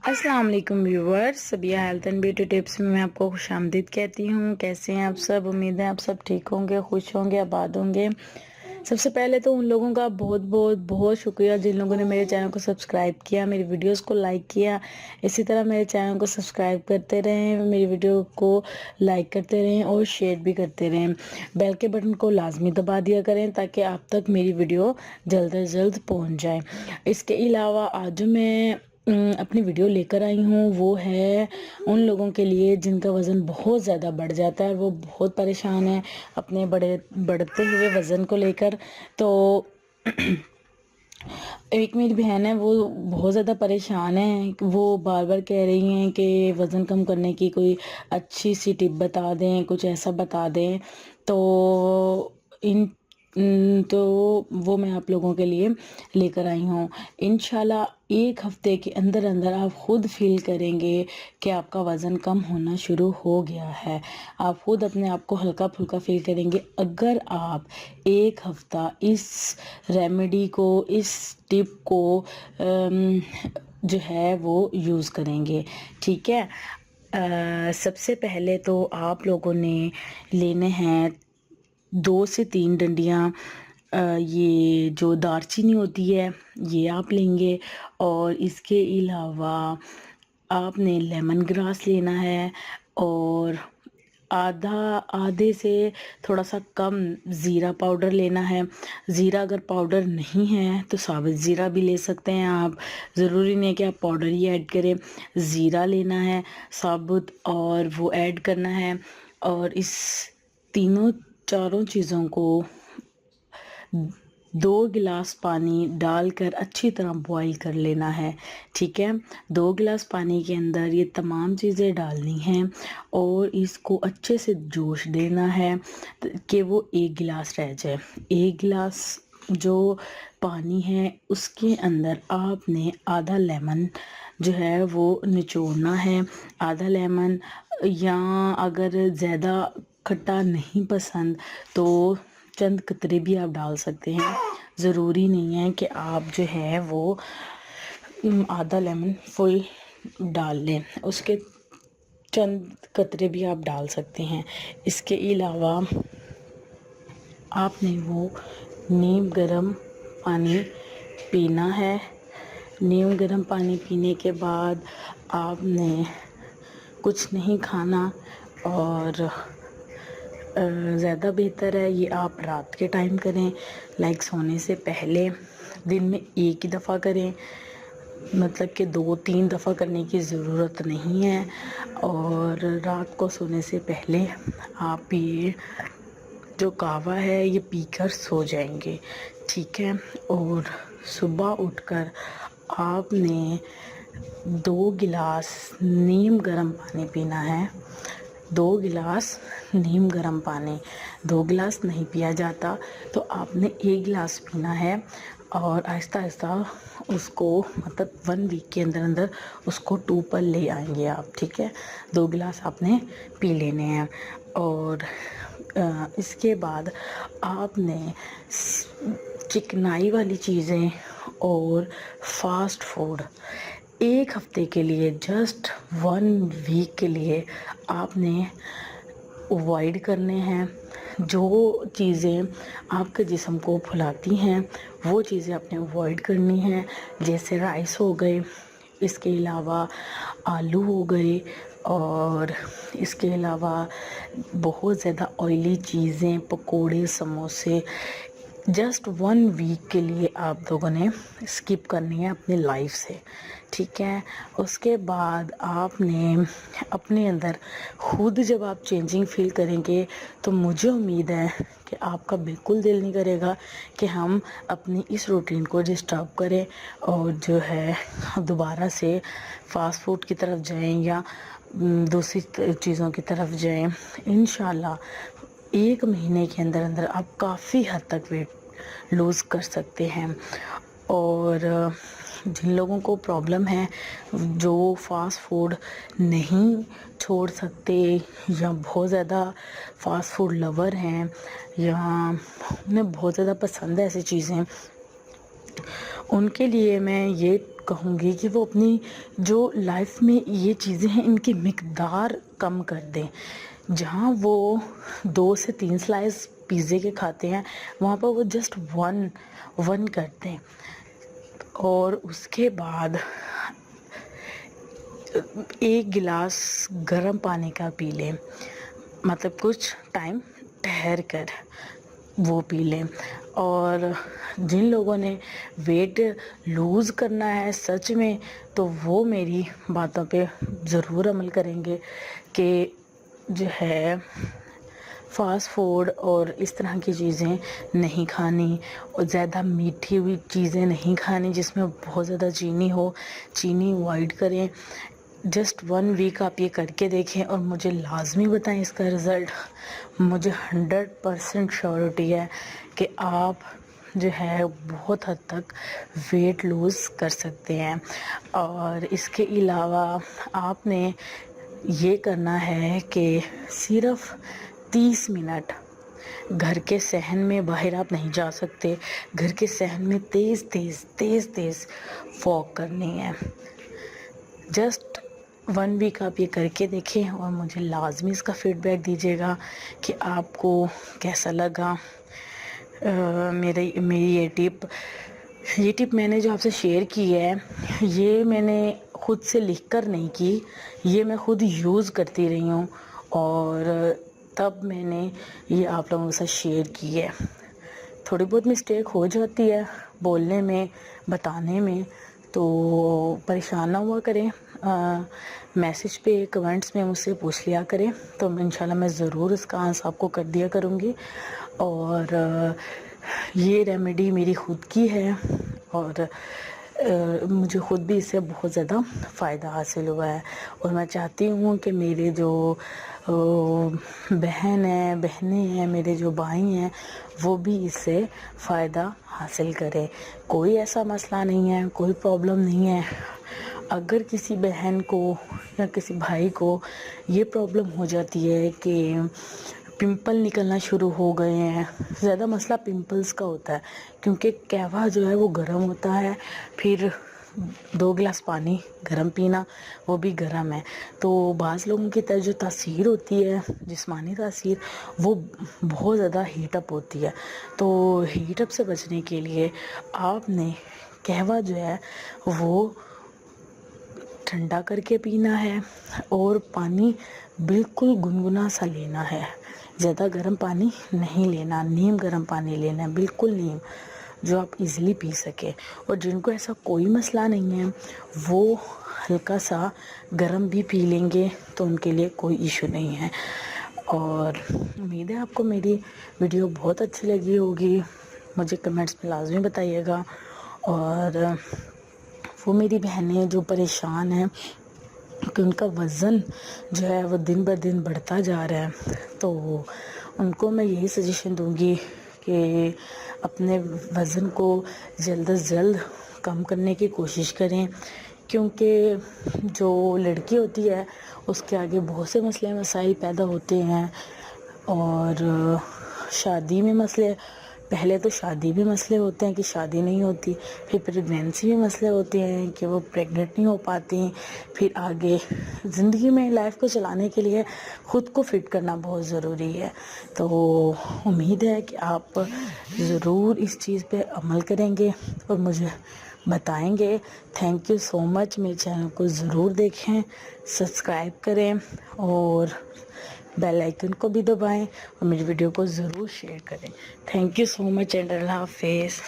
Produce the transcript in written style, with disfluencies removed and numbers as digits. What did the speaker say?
السلام علیکم viewers, Sobia health and beauty tips میں آپ کو خوش آمدید کہتی ہوں۔ کیسے ہیں آپ سب؟ امید ہے آپ سب ٹھیک ہوں گے، خوش ہوں گے، آباد ہوں گے۔ سب سے پہلے تو ان لوگوں کا بہت بہت بہت شکریہ جن لوگوں نے میرے چینل کو سبسکرائب کیا، میری ویڈیوز کو لائک کیا۔ اسی طرح میرے چینل کو سبسکرائب کرتے رہیں، میری ویڈیو کو لائک کرتے رہیں اور شیئر بھی کرتے رہیں۔ بیل کے بٹن کو لازمی دبا دیا کریں تاکہ آپ تک میری ویڈیو جلد از جلد پہنچ جائے۔ اس کے علاوہ آج جو میں اپنی ویڈیو لے کر آئی ہوں وہ ہے ان لوگوں کے لیے جن کا وزن بہت زیادہ بڑھ جاتا ہے اور وہ بہت پریشان ہیں اپنے بڑھتے ہوئے وزن کو لے کر۔ تو ایک میری بہن ہے، وہ بہت زیادہ پریشان ہے، وہ بار بار کہہ رہی ہیں کہ وزن کم کرنے کی کوئی اچھی سی ٹپ بتا دیں، کچھ ایسا بتا دیں۔ تو تو وہ میں آپ لوگوں کے لیے لے کر آئی ہوں۔ انشاءاللہ ایک ہفتے کے اندر اندر آپ خود فیل کریں گے کہ آپ کا وزن کم ہونا شروع ہو گیا ہے۔ آپ خود اپنے آپ کو ہلکا پھلکا فیل کریں گے اگر آپ ایک ہفتہ اس ریمیڈی کو، اس ٹپ کو جو ہے وہ یوز کریں گے، ٹھیک ہے۔ سب سے پہلے تو آپ لوگوں نے لینے ہیں 2 سے 3 ڈنڈیاں یہ جو دار چینی ہوتی ہے یہ آپ لیں گے، اور اس کے علاوہ آپ نے لیمن گراس لینا ہے، اور آدھے سے تھوڑا سا کم زیرہ پاؤڈر لینا ہے۔ زیرہ اگر پاؤڈر نہیں ہے تو ثابت زیرہ بھی لے سکتے ہیں آپ، ضروری نہیں ہے کہ آپ پاؤڈر ہی ایڈ کریں۔ زیرہ لینا ہے ثابت اور وہ ایڈ کرنا ہے، اور اس چاروں چیزوں کو 2 گلاس پانی ڈال کر اچھی طرح بوائل کر لینا ہے، ٹھیک ہے۔ 2 گلاس پانی کے اندر یہ تمام چیزیں ڈالنی ہیں اور اس کو اچھے سے جوش دینا ہے کہ وہ 1 گلاس رہ جائے۔ 1 گلاس جو پانی ہے اس کے اندر آپ نے آدھا لیمن جو ہے وہ نچوڑنا ہے، آدھا لیمن، یا اگر زیادہ کھٹا نہیں پسند تو چند قطرے بھی آپ ڈال سکتے ہیں، ضروری نہیں ہے کہ آپ جو ہے وہ آدھا لیمن فل ڈال لیں، اس کے چند قطرے بھی آپ ڈال سکتے ہیں۔ اس کے علاوہ آپ نے وہ نیم گرم پانی پینا ہے۔ نیم گرم پانی پینے کے بعد آپ نے کچھ نہیں کھانا، اور زیادہ بہتر ہے یہ آپ رات کے ٹائم کریں، لائک سونے سے پہلے۔ دن میں 1 ہی دفعہ کریں، مطلب کہ 2-3 دفعہ کرنے کی ضرورت نہیں ہے، اور رات کو سونے سے پہلے آپ یہ جو قہوہ ہے یہ پی کر سو جائیں گے، ٹھیک ہے۔ اور صبح اٹھ کر آپ نے 2 گلاس نیم گرم پانی پینا ہے۔ 2 گلاس نیم گرم پانی، 2 گلاس نہیں پیا جاتا تو آپ نے 1 گلاس پینا ہے، اور آہستہ آہستہ اس کو مطلب 1 ویک کے اندر اندر اس کو 2 پر لے آئیں گے آپ، ٹھیک ہے۔ 2 گلاس آپ نے پی لینے ہیں، اور اس کے بعد آپ نے چکنائی والی چیزیں اور فاسٹ فوڈ 1 ہفتے کے لیے، جسٹ 1 ویک کے لیے آپ نے اوائڈ کرنے ہیں۔ جو چیزیں آپ کے جسم کو پھلاتی ہیں وہ چیزیں آپ نے اوائڈ کرنی ہیں، جیسے رائس ہو گئے، اس کے علاوہ آلو ہو گئے، اور اس کے علاوہ بہت زیادہ آئلی چیزیں، پکوڑے، سموسے، جسٹ 1 ویک کے لیے آپ لوگوں نے اسکپ کرنی ہے اپنی لائف سے، ٹھیک ہے۔ اس کے بعد آپ نے اپنے اندر خود جب آپ چینجنگ فیل کریں گے تو مجھے امید ہے کہ آپ کا بالکل دل نہیں کرے گا کہ ہم اپنی اس روٹین کو ڈسٹرب کریں اور جو ہے دوبارہ سے فاسٹ فوڈ کی طرف جائیں یا دوسری چیزوں کی طرف جائیں۔ انشاءاللہ 1 مہینے کے اندر اندر آپ کافی حد تک ویٹ لوز کر سکتے ہیں۔ اور جن لوگوں کو پرابلم ہے، جو فاسٹ فوڈ نہیں چھوڑ سکتے یا بہت زیادہ فاسٹ فوڈ لور ہیں، یا انہیں بہت زیادہ پسند ہے ایسی چیزیں، ان کے لیے میں یہ کہوں گی کہ وہ اپنی جو لائف میں یہ چیزیں ہیں ان کی مقدار کم کر دیں. جہاں وہ 2 سے 3 سلائس پیزے کے کھاتے ہیں وہاں پر وہ جسٹ ون کرتے ہیں. اور اس کے بعد 1 گلاس گرم پانی کا پی لیں، مطلب کچھ ٹائم ٹھہر کر وہ پی لیں. اور جن لوگوں نے ویٹ لوز کرنا ہے سچ میں تو وہ میری باتوں پہ ضرور عمل کریں گے کہ جو ہے فاسٹ فوڈ اور اس طرح کی چیزیں نہیں کھانی، اور زیادہ میٹھی ہوئی چیزیں نہیں کھانی جس میں بہت زیادہ چینی ہو. چینی اوائڈ کریں. جسٹ 1 ویک آپ یہ کر کے دیکھیں اور مجھے لازمی بتائیں اس کا رزلٹ. مجھے 100% شیورٹی ہے کہ آپ جو ہے بہت حد تک ویٹ لوز کر سکتے ہیں. اور اس کے علاوہ آپ نے یہ کرنا ہے کہ صرف 30 منٹ گھر کے صحن میں، باہر آپ نہیں جا سکتے، گھر کے صحن میں تیز واک کرنی ہے. جسٹ 1 ویک آپ یہ کر کے دیکھیں اور مجھے لازمی اس کا فیڈ بیک دیجیے گا کہ آپ کو کیسا لگا. میری یہ ٹپ میں نے جو آپ سے شیئر کی ہے یہ میں نے خود سے لکھ کر نہیں کی، یہ میں خود یوز کرتی رہی ہوں اور تب میں نے یہ آپ لوگوں کے ساتھ شیئر کی ہے. تھوڑی بہت مسٹیک ہو جاتی ہے بولنے میں، بتانے میں، تو پریشان نہ ہوا کریں. میسج پہ کمنٹس میں مجھ سے پوچھ لیا کریں تو انشاءاللہ میں ضرور اس کا آنسر آپ کو کر دیا کروں گی. اور یہ ریمیڈی میری خود کی ہے اور مجھے خود بھی اس سے بہت زیادہ فائدہ حاصل ہوا ہے. اور میں چاہتی ہوں کہ میرے جو بہنیں ہیں، میرے جو بھائی ہیں، وہ بھی اس سے فائدہ حاصل کریں. کوئی ایسا مسئلہ نہیں ہے، کوئی پرابلم نہیں ہے. اگر کسی بہن کو یا کسی بھائی کو یہ پرابلم ہو جاتی ہے کہ پمپل نکلنا شروع ہو گئے ہیں، زیادہ مسئلہ پمپلز کا ہوتا ہے کیونکہ قہوہ جو ہے وہ گرم ہوتا ہے، پھر 2 گلاس پانی گرم پینا وہ بھی گرم ہے. تو بعض لوگوں کی جو تاثیر ہوتی ہے، جسمانی تاثیر، وہ بہت زیادہ ہیٹ اپ ہوتی ہے. تو ہیٹ اپ سے بچنے کے لیے آپ نے قہوہ جو ہے وہ ٹھنڈا کر کے پینا ہے اور پانی بالکل گنگنا سا لینا ہے. زیادہ گرم پانی نہیں لینا، نیم گرم پانی لینا ہے، بالکل نیم، جو آپ ایزیلی پی سکے. اور جن کو ایسا کوئی مسئلہ نہیں ہے وہ ہلکا سا گرم بھی پی لیں گے تو ان کے لیے کوئی ایشو نہیں ہے. اور امید ہے آپ کو میری ویڈیو بہت اچھی لگی ہوگی. مجھے کمنٹس میں لازمی بتائیے گا. اور وہ میری بہنیں جو پریشان ہیں کہ ان کا وزن جو ہے وہ دن بہ دن بڑھتا جا رہا ہے، تو ان کو میں یہی سجیشن دوں گی کہ اپنے وزن کو جلد از جلد کم کرنے کی کوشش کریں. کیونکہ جو لڑکی ہوتی ہے اس کے آگے بہت سے مسئلے مسائل پیدا ہوتے ہیں. اور شادی میں مسئلے، پہلے تو شادی میں مسئلے ہوتے ہیں کہ شادی نہیں ہوتی، پھر پریگنینسی میں مسئلے ہوتے ہیں کہ وہ پریگننٹ نہیں ہو پاتی، پھر آگے زندگی میں لائف کو چلانے کے لیے خود کو فٹ کرنا بہت ضروری ہے. تو امید ہے کہ آپ ضرور اس چیز پہ عمل کریں گے اور مجھے بتائیں گے. تھینک یو سو مچ. میرے چینل کو ضرور دیکھیں، سبسکرائب کریں اور بیل آئیکن کو بھی دبائیں اور میری ویڈیو کو ضرور شیئر کریں. Thank you so much and اللہ حافظ.